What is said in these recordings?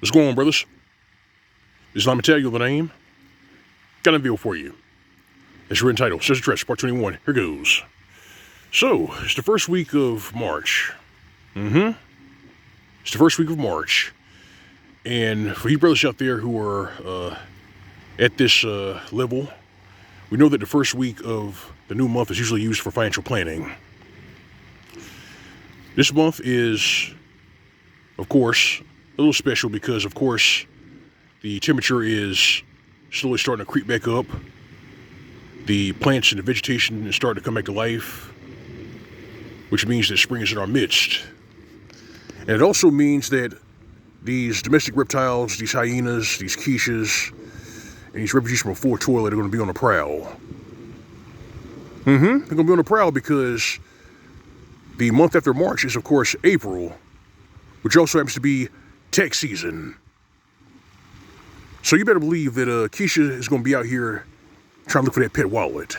What's going on, brothers? This is Mgtow, the name. Got a video for you. It's written title, Snares Address, Part 21. Here goes. So, it's the first week of March. It's the first week of March. And for you brothers out there who are at this level, we know that the first week of the new month is usually used for financial planning. This month is, of course, a little special because, of course, the temperature is slowly starting to creep back up. The plants and the vegetation is starting to come back to life, which means that spring is in our midst. And it also means that these domestic reptiles, these hyenas, these quiches, and these refugees from a full toilet are going to be on the prowl. They're going to be on the prowl because the month after March is, of course, April, which also happens to be tax season. So you better believe that Keisha is going to be out here trying to look for that pet wallet.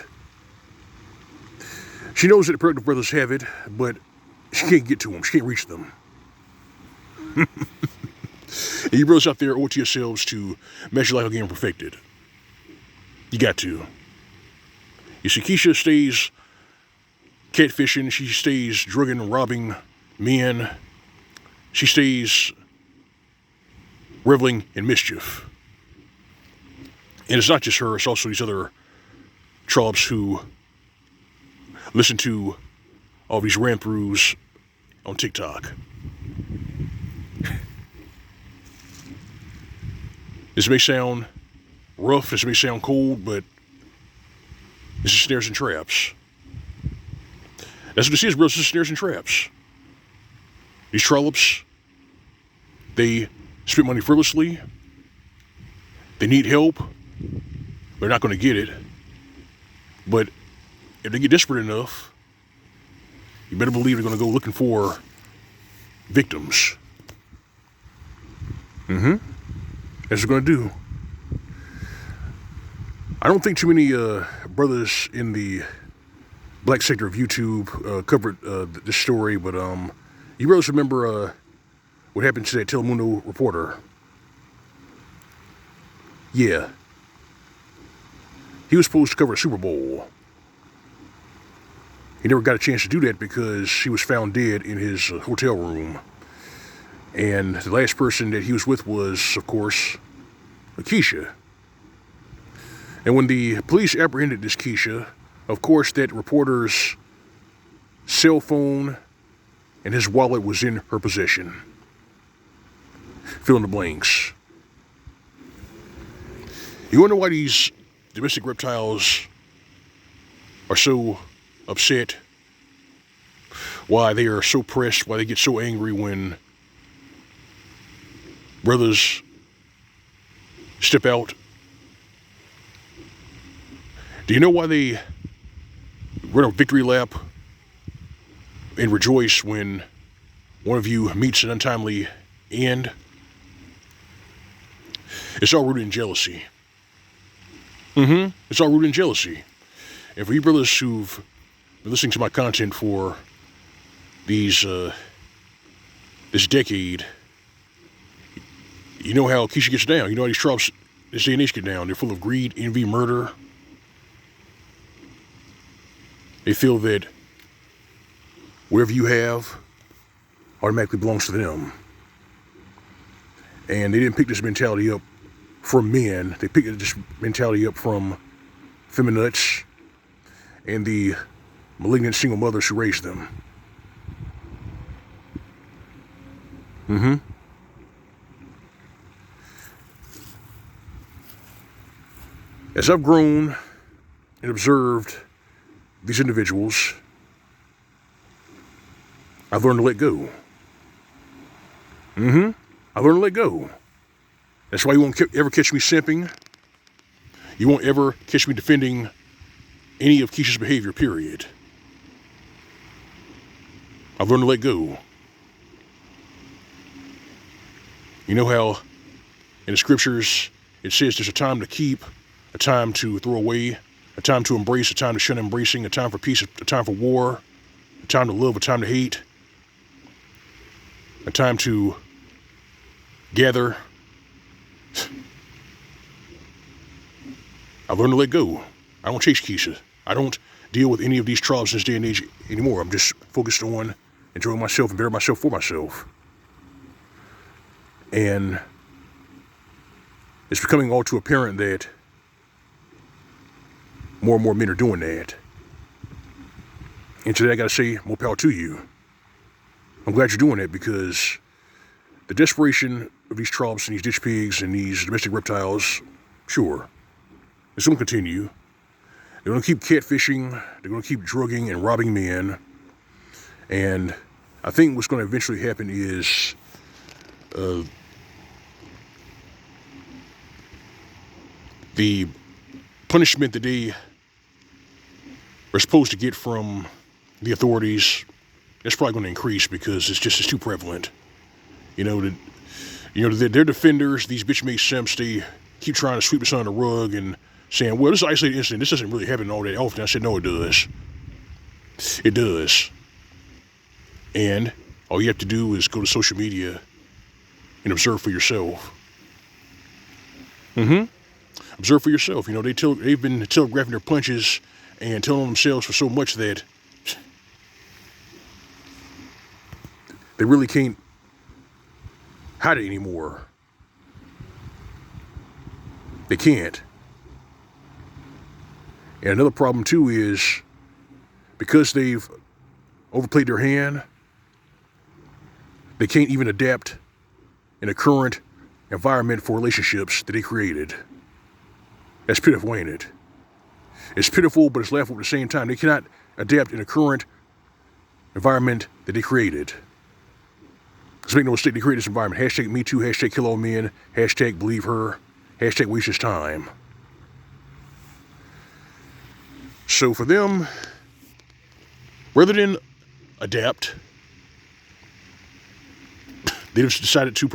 She knows that the productive brothers have it, but she can't get to them. She can't reach them. And you brothers out there owe it to yourselves to measure life again perfected. You got to. You see, Keisha stays catfishing. She stays drugging and robbing men. She stays reveling in mischief. And it's not just her, it's also these other trollops who listen to all these ran-throughs on TikTok. This may sound rough, this may sound cold, but this is snares and traps. That's what this is, bro. This is snares and traps. These trollops, they spend money frivolously. They need help. They're not going to get it. But if they get desperate enough, you better believe they're going to go looking for victims. That's what they're going to do. I don't think too many brothers in the black sector of YouTube covered this story, but you brothers remember what happened to that Telemundo reporter? Yeah. He was supposed to cover a Super Bowl. He never got a chance to do that because he was found dead in his hotel room. And the last person that he was with was, of course, Keisha. And when the police apprehended this Keisha, of course, that reporter's cell phone and his wallet was in her possession. Fill in the blanks. You wonder why these domestic reptiles are so upset, why they are so pressed, why they get so angry when brothers step out. Do you know why they run a victory lap and rejoice when one of you meets an untimely end? It's all rooted in jealousy. It's all rooted in jealousy. And for you brothers who've been listening to my content for this decade, you know how Keisha gets down. You know how these tropes this day and age get down. They're full of greed, envy, murder. They feel that whatever you have automatically belongs to them. And they didn't pick this mentality up from men. They picked this mentality up from feminists and the malignant single mothers who raised them. As I've grown and observed these individuals, I've learned to let go. I've learned to let go. That's why you won't ever catch me simping. You won't ever catch me defending any of Keisha's behavior, period. I've learned to let go. You know how in the scriptures it says there's a time to keep, a time to throw away, a time to embrace, a time to shun embracing, a time for peace, a time for war, a time to love, a time to hate, a time to gather, I've learned to let go. I don't chase Keisha. I don't deal with any of these trolls in this day and age anymore. I'm just focused on enjoying myself and bettering myself for myself. And it's becoming all too apparent that more and more men are doing that. And today I gotta say, more power to you. I'm glad you're doing that, because the desperation of these trolls and these ditch pigs and these domestic reptiles, sure, it's gonna continue. They're gonna keep catfishing, they're gonna keep drugging and robbing men. And I think what's gonna eventually happen is the punishment that they are supposed to get from the authorities, that's probably going to increase, because it's too prevalent. They're defenders, these bitch-made simps, they keep trying to sweep this under the rug and saying, well, this is an isolated incident, this doesn't really happen all that often. I said, no, it does. It does. And all you have to do is go to social media and observe for yourself. Observe for yourself. They've been telegraphing their punches and telling themselves for so much that they really can't hide it anymore. They can't. And another problem too is, because they've overplayed their hand, they can't even adapt in a current environment for relationships that they created. That's pitiful, ain't it? It's pitiful, but it's laughable at the same time. They cannot adapt in a current environment that they created. Let's make no mistake, they created this environment. Hashtag Mgtow, hashtag kill all men, hashtag believe her, hashtag waste his time. So for them, rather than adapt, they just decided to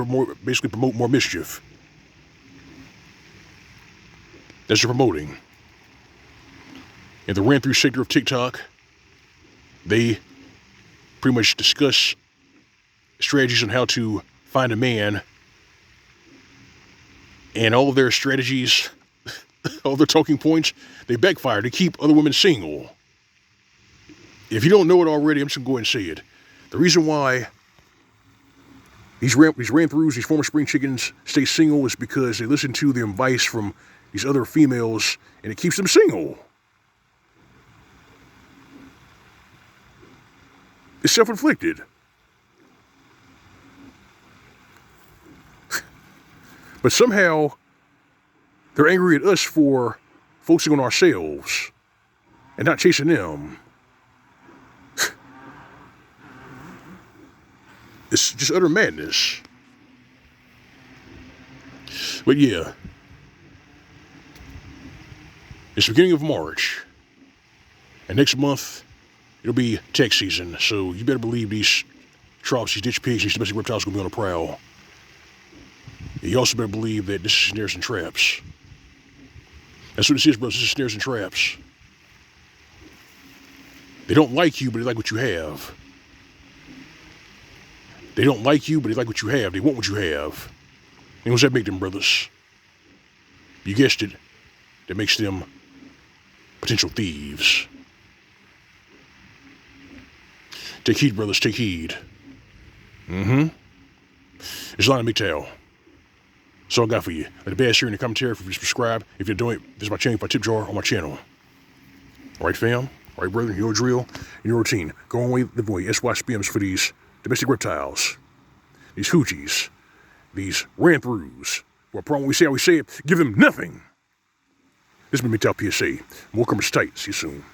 basically promote more mischief. That's they're promoting. In the ran-through sector of TikTok, they pretty much discuss strategies on how to find a man, and all of their strategies, all their talking points, they backfire to keep other women single. If you don't know it already, I'm just gonna go ahead and say it. The reason why these ran-throughs, these former spring chickens stay single, is because they listen to the advice from these other females, and it keeps them single. It's self-inflicted. But somehow, they're angry at us for focusing on ourselves and not chasing them. It's just utter madness. But yeah, it's the beginning of March, and next month it'll be tax season, so you better believe these troughs, these ditch pigs, these domestic reptiles are going to be on the prowl. And you also better believe that this is snares and traps. That's what this is, brothers. This is snares and traps. They don't like you, but they like what you have. They don't like you, but they like what you have. They want what you have. And what's that make them, brothers? You guessed it. That makes them potential thieves. Take heed, brothers. Take heed. It's L.O.M. Mgtow. That's all I got for you. Let the bass here in the commentary if you subscribe. If you're doing it, this is my channel, my tip jar on my channel. All right, fam? All right, brother, your drill and your routine. Go on, live away. SYSPMs for these domestic reptiles, these hoochies, these ran-throughs. Well, problem we say how we say it, give them nothing. This has been Mgtow PSA. More comers tight. See you soon.